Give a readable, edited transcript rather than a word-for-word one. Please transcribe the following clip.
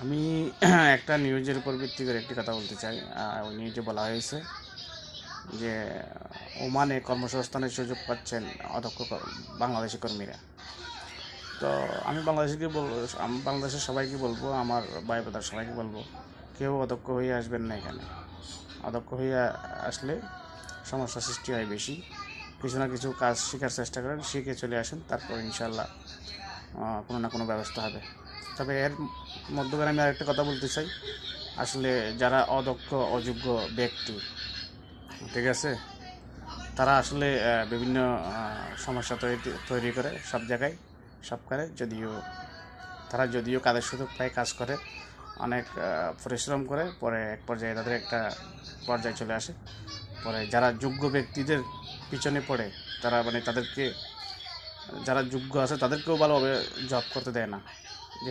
আমি একটা নিউজের উপর ভিত্তি করে একটি কথা বলতে চাই। ওই নিউজে বলা হয়েছে যে ওমানে কর্মসংস্থানের সুযোগ পাচ্ছেন অদক্ষ বাংলাদেশি কর্মীরা। তো আমি বাংলাদেশের সবাইকে বলবো, আমার ভাই ব্রাদার সবাইকে বলবো, কেউ অদক্ষ হয়ে আসবেন না এখানে। অদক্ষ হয়ে আসলে সমস্যা সৃষ্টি হয় বেশি। কিছু না কিছু কাজ শেখার চেষ্টা করেন, শিখে চলে আসুন, তারপর ইনশাল্লাহ কোনো না কোনো ব্যবস্থা হবে। তবে এর মধ্যখানে আমি আরেকটা কথা বলতে চাই। আসলে যারা অদক্ষ অযোগ্য ব্যক্তি, ঠিক আছে, তারা আসলে বিভিন্ন সমস্যা তৈরি করে সব জায়গায়, সব করে। যদিও কাজের সুযোগ পায়, কাজ করে, অনেক পরিশ্রম করে, পরে এক পর্যায়ে তাদের একটা পর্যায়ে চলে আসে। পরে যারা যোগ্য ব্যক্তিদের পিছনে পড়ে, তারা মানে তাদেরকে, যারা যোগ্য আছে তাদেরকেও ভালোভাবে জব করতে দেয় না।